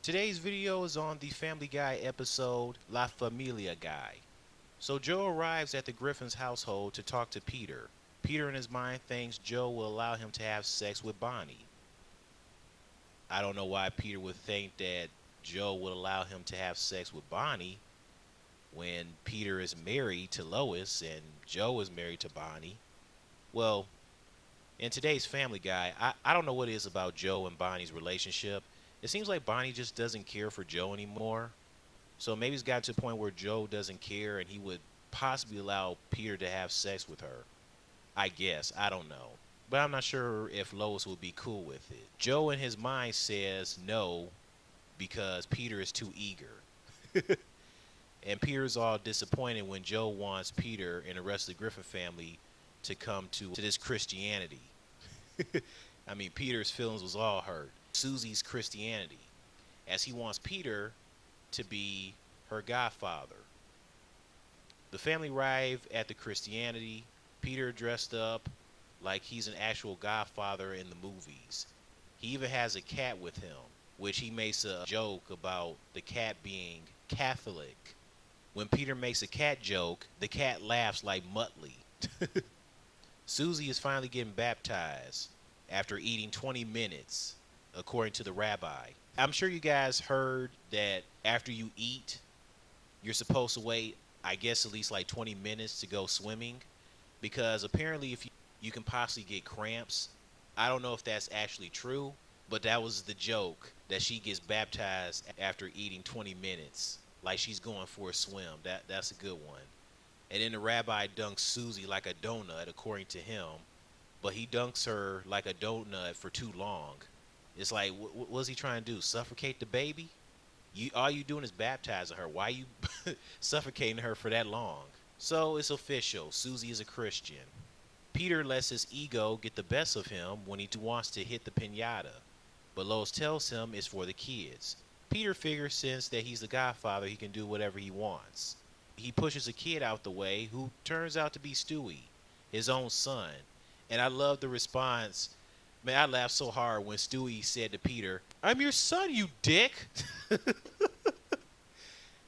Today's video is on the Family Guy episode La Familia Guy. So Joe arrives at the Griffin's household to talk to Peter. Peter in his mind thinks Joe will allow him to have sex with Bonnie. I don't know why Peter would think that Joe would allow him to have sex with Bonnie when Peter is married to Lois and Joe is married to Bonnie. Well, in today's Family Guy, I don't know what it is about Joe and Bonnie's relationship. It seems like Bonnie just doesn't care for Joe anymore. So maybe it's got to the point where Joe doesn't care and he would possibly allow Peter to have sex with her. I guess. I don't know. But I'm not sure if Lois would be cool with it. Joe in his mind says no because Peter is too eager. And Peter's all disappointed when Joe wants Peter and the rest of the Griffin family to come to this Christianity. I mean, Peter's feelings was all hurt. Susie's Christianity, as he wants Peter to be her godfather. The family arrive at the Christianity. Peter dressed up like he's an actual godfather in the movies. He even has a cat with him, which he makes a joke about the cat being Catholic. When Peter makes a cat joke, the cat laughs like Muttley. Susie is finally getting baptized after eating 20 minutes, according to the rabbi. I'm sure you guys heard that after you eat, you're supposed to wait, I guess, at least like 20 minutes to go swimming, because apparently if you can possibly get cramps. I don't know if that's actually true, but that was the joke, that she gets baptized after eating 20 minutes, like she's going for a swim. That's a good one. And then the rabbi dunks Susie like a donut, according to him, but he dunks her like a donut for too long. It's like, what's he trying to do? Suffocate the baby? All you doing is baptizing her. Why are you suffocating her for that long? So it's official. Susie is a Christian. Peter lets his ego get the best of him when he wants to hit the piñata, but Lois tells him it's for the kids. Peter figures since that he's the godfather, he can do whatever he wants. He pushes a kid out the way who turns out to be Stewie, his own son. And I love the response. Man, I laughed so hard when Stewie said to Peter, "I'm your son, you dick."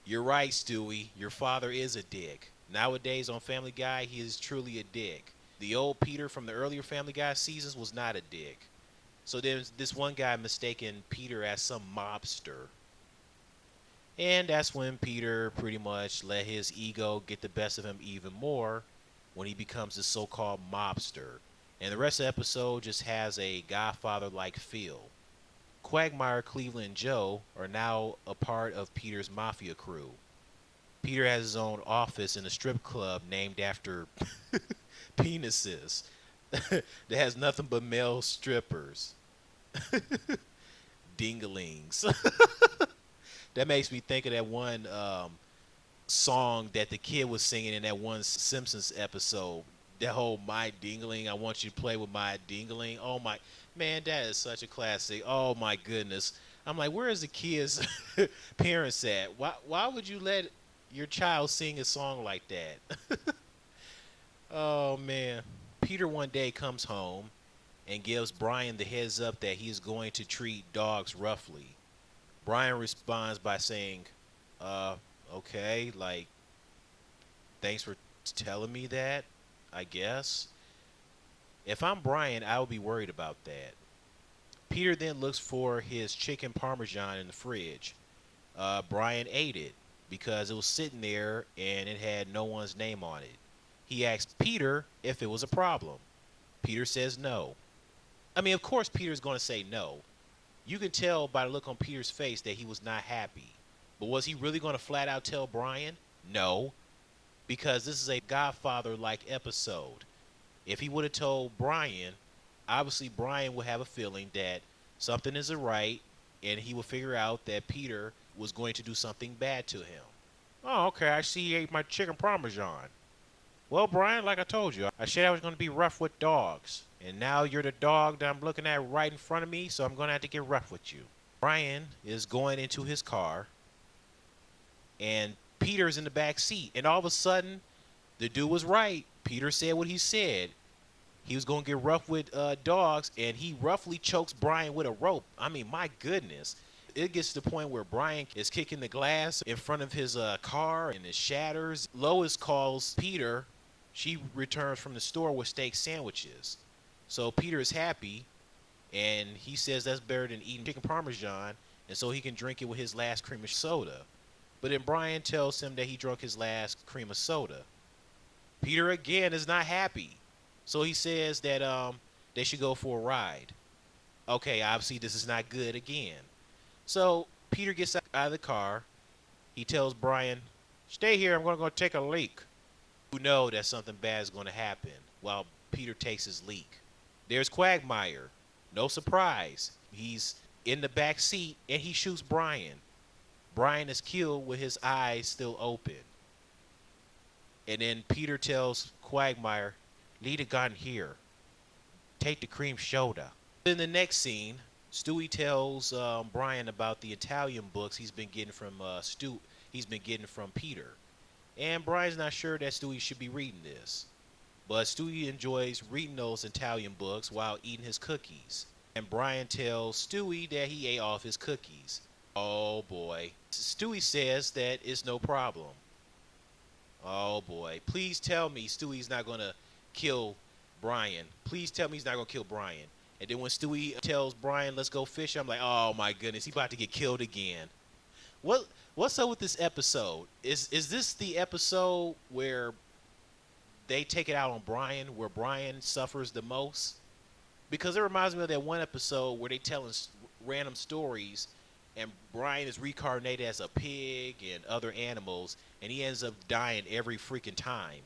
You're right, Stewie. Your father is a dick. Nowadays on Family Guy, he is truly a dick. The old Peter from the earlier Family Guy seasons was not a dick. So there's this one guy mistaking Peter as some mobster. And that's when Peter pretty much let his ego get the best of him even more when he becomes the so-called mobster. And the rest of the episode just has a Godfather-like feel. Quagmire, Cleveland, and Joe are now a part of Peter's Mafia crew. Peter has his own office in a strip club named after penises that has nothing but male strippers. Dinglings. That makes me think of that one song that the kid was singing in that one Simpsons episode. That whole "my dingling," I want you to play with my dingling. Oh my, man, that is such a classic. Oh my goodness. I'm like, where is the kid's parents at? Why would you let your child sing a song like that? Oh man. Peter one day comes home and gives Brian the heads up that he is going to treat dogs roughly. Brian responds by saying, okay, like, thanks for telling me that, I guess. If I'm Brian, I would be worried about that. Peter then looks for his chicken parmesan in the fridge. Brian ate it because it was sitting there and it had no one's name on it. He asks Peter if it was a problem. Peter says no. I mean, of course Peter's going to say no. You can tell by the look on Peter's face that he was not happy. But was he really going to flat out tell Brian? No. Because this is a Godfather-like episode. If he would have told Brian, obviously Brian would have a feeling that something isn't right, and he would figure out that Peter was going to do something bad to him. Oh, okay, I see he ate my chicken parmesan. Well, Brian, like I told you, I said I was going to be rough with dogs. And now you're the dog that I'm looking at right in front of me, so I'm going to have to get rough with you. Brian is going into his car, and Peter's in the back seat. And all of a sudden, the dude was right. Peter said what he said. He was going to get rough with dogs, and he roughly chokes Brian with a rope. I mean, my goodness. It gets to the point where Brian is kicking the glass in front of his car and it shatters. Lois calls Peter. She returns from the store with steak sandwiches. So Peter is happy, and he says that's better than eating chicken parmesan, and so he can drink it with his last cream of soda. But then Brian tells him that he drank his last cream of soda. Peter again is not happy. So he says that they should go for a ride. Okay, obviously this is not good again. So Peter gets out of the car. He tells Brian, "Stay here, I'm going to go take a leak." You know that something bad is going to happen while Peter takes his leak. There's Quagmire. No surprise. He's in the back seat and he shoots Brian. Brian is killed with his eyes still open. And then Peter tells Quagmire, "Leave the gun here. Take the cream soda." In the next scene, Stewie tells Brian about the Italian books he's been getting from Peter. And Brian's not sure that Stewie should be reading this. But Stewie enjoys reading those Italian books while eating his cookies. And Brian tells Stewie that he ate off his cookies. Oh boy. Stewie says that it's no problem. Oh boy. Please tell me Stewie's not going to kill Brian. Please tell me he's not going to kill Brian. And then when Stewie tells Brian, "Let's go fishing," I'm like, oh my goodness, he's about to get killed again. What's up with this episode? Is this the episode where they take it out on Brian, where Brian suffers the most? Because it reminds me of that one episode where they telling random stories, and Brian is reincarnated as a pig and other animals, and he ends up dying every freaking time.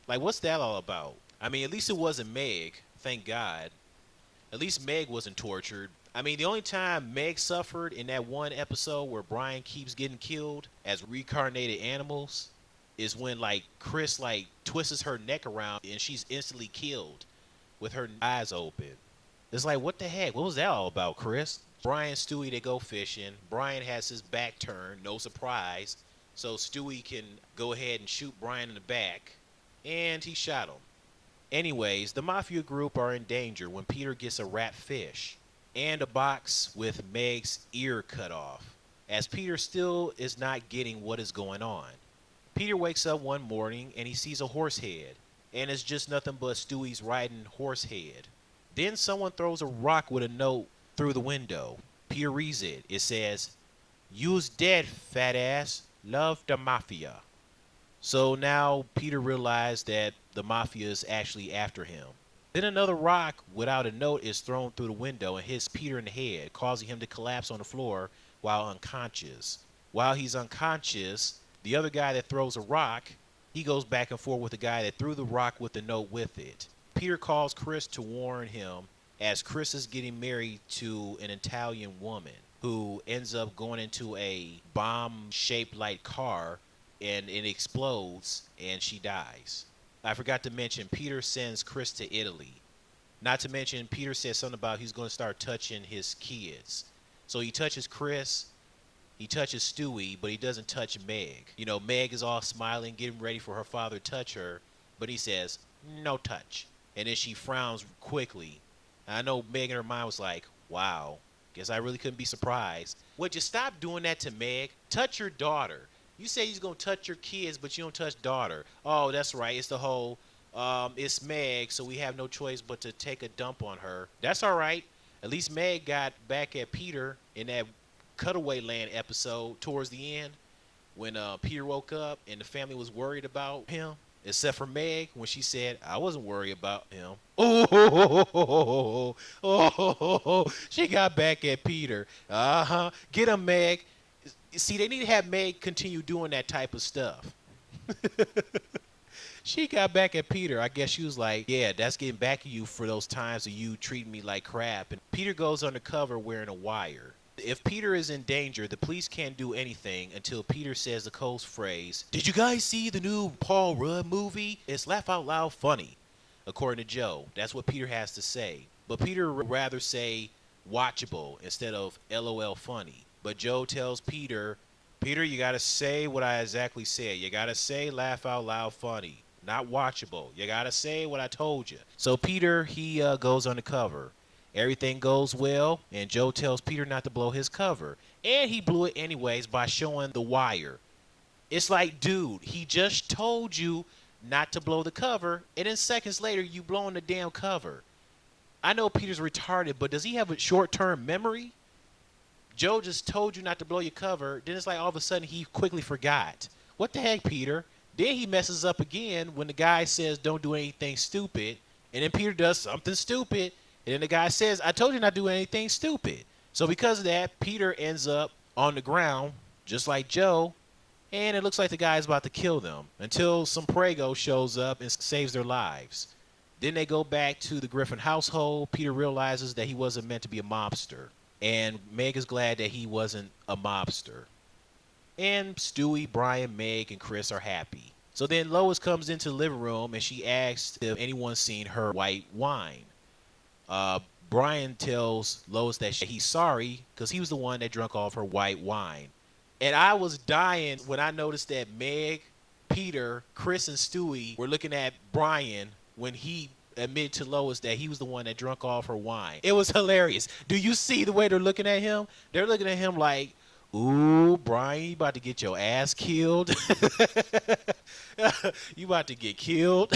Like, what's that all about? I mean, at least it wasn't Meg, thank God. At least Meg wasn't tortured. I mean, the only time Meg suffered in that one episode where Brian keeps getting killed as reincarnated animals is when, like, Chris, like, twists her neck around and she's instantly killed with her eyes open. It's like, what the heck? What was that all about, Chris? Brian and Stewie, they go fishing. Brian has his back turned, no surprise. So Stewie can go ahead and shoot Brian in the back. And he shot him. Anyways, the Mafia group are in danger when Peter gets a rat fish and a box with Meg's ear cut off, as Peter still is not getting what is going on. Peter wakes up one morning and he sees a horse head, and it's just nothing but Stewie's riding horse head. Then someone throws a rock with a note through the window. Peter reads it. It says, "You's dead, fat ass. Love the Mafia." So now Peter realized that the Mafia is actually after him. Then another rock without a note is thrown through the window and hits Peter in the head, causing him to collapse on the floor while unconscious. While he's unconscious, the other guy that throws a rock, he goes back and forth with the guy that threw the rock with the note with it. Peter calls Chris to warn him, as Chris is getting married to an Italian woman who ends up going into a bomb-shaped like car, and it explodes and she dies. I forgot to mention, Peter sends Chris to Italy. Not to mention, Peter says something about he's going to start touching his kids. So he touches Chris, he touches Stewie, but he doesn't touch Meg. You know, Meg is all smiling, getting ready for her father to touch her, but he says, "No touch." And then she frowns quickly. I know Meg in her mind was like, wow, guess I really couldn't be surprised. Would you stop doing that to Meg? Touch your daughter. You say you're going to touch your kids, but you don't touch daughter. Oh, that's right. It's the whole, it's Meg, so we have no choice but to take a dump on her. That's all right. At least Meg got back at Peter in that Cutaway Land episode towards the end when Peter woke up and the family was worried about him. Except for Meg, when she said, "I wasn't worried about him." She got back at Peter. Get him, Meg. See, they need to have Meg continue doing that type of stuff. She got back at Peter. I guess she was like, yeah, that's getting back at you for those times of you treating me like crap. And Peter goes undercover wearing a wire. If Peter is in danger, the police can't do anything until Peter says the code phrase, "Did you guys see the new Paul Rudd movie? It's laugh out loud funny." According to Joe, that's what Peter has to say. But Peter would rather say watchable instead of LOL funny. But Joe tells Peter, "Peter, you got to say what I exactly said. You got to say laugh out loud funny, not watchable. You got to say what I told you." So Peter, he goes undercover. Everything goes well, and Joe tells Peter not to blow his cover. And he blew it anyways by showing the wire. It's like, dude, he just told you not to blow the cover, and then seconds later, you blowing the damn cover. I know Peter's retarded, but does he have a short-term memory? Joe just told you not to blow your cover, then it's like all of a sudden he quickly forgot. What the heck, Peter? Then he messes up again when the guy says don't do anything stupid, and then Peter does something stupid, and then the guy says, I told you not to do anything stupid. So because of that, Peter ends up on the ground, just like Joe, and it looks like the guy's about to kill them until some Prego shows up and saves their lives. Then they go back to the Griffin household. Peter realizes that he wasn't meant to be a mobster, and Meg is glad that he wasn't a mobster. And Stewie, Brian, Meg, and Chris are happy. So then Lois comes into the living room and she asks if anyone's seen her white wine. Brian tells Lois that he's sorry because he was the one that drank all of her white wine. And I was dying when I noticed that Meg, Peter, Chris, and Stewie were looking at Brian when he admitted to Lois that he was the one that drank all of her wine. It was hilarious. Do you see the way they're looking at him? They're looking at him like, ooh, Brian, you about to get your ass killed. You about to get killed.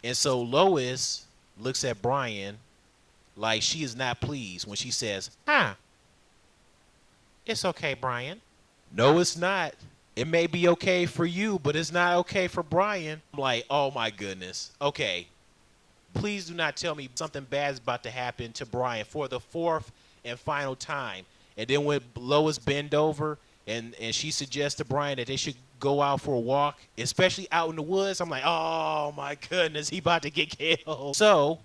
And so Lois looks at Brian like she is not pleased when she says, it's okay, Brian. No, it's not. It may be okay for you, but it's not okay for Brian. I'm like, oh my goodness. Okay. Please do not tell me something bad is about to happen to Brian for the fourth and final time. And then when Lois bend over and she suggests to Brian that they should go out for a walk, especially out in the woods, I'm like, oh my goodness, he about to get killed. So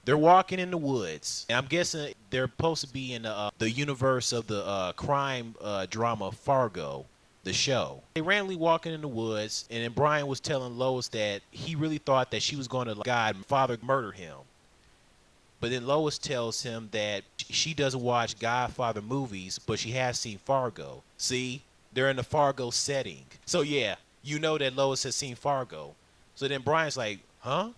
they're walking in the woods, and I'm guessing they're supposed to be in the universe of the crime drama Fargo, the show. They randomly walking in the woods, and then Brian was telling Lois that he really thought that she was going to God Father murder him. But then Lois tells him that she doesn't watch Godfather movies, but she has seen Fargo. See, they're in the Fargo setting. So yeah, you know that Lois has seen Fargo. So then Brian's like, huh?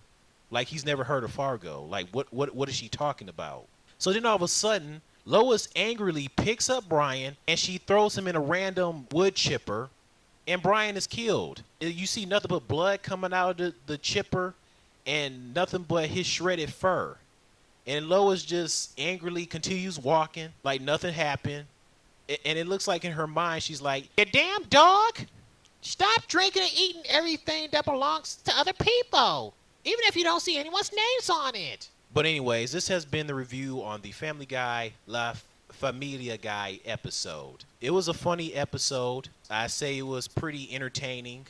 Like he's never heard of Fargo. Like what is she talking about? So then all of a sudden, Lois angrily picks up Brian and she throws him in a random wood chipper, and Brian is killed. You see nothing but blood coming out of the chipper and nothing but his shredded fur. And Lois just angrily continues walking like nothing happened. And it looks like in her mind she's like, you damn dog! Stop drinking and eating everything that belongs to other people, even if you don't see anyone's names on it. But anyways, this has been the review on the Family Guy La Famiglia Guy episode. It was a funny episode. I say it was pretty entertaining.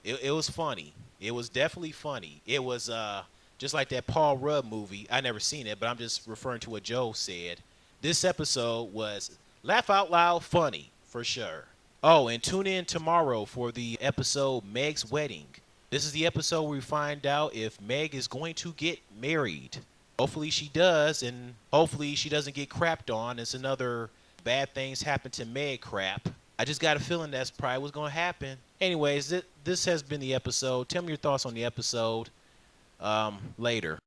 It was funny. It was definitely funny. It was just like that Paul Rudd movie. I never seen it, but I'm just referring to what Joe said. This episode was laugh out loud funny, for sure. Oh, and tune in tomorrow for the episode Meg's Wedding. This is the episode where we find out if Meg is going to get married. Hopefully she does, and hopefully she doesn't get crapped on. It's another bad things happen to Meg crap. I just got a feeling that's probably what's going to happen. Anyways, this has been the episode. Tell me your thoughts on the episode later.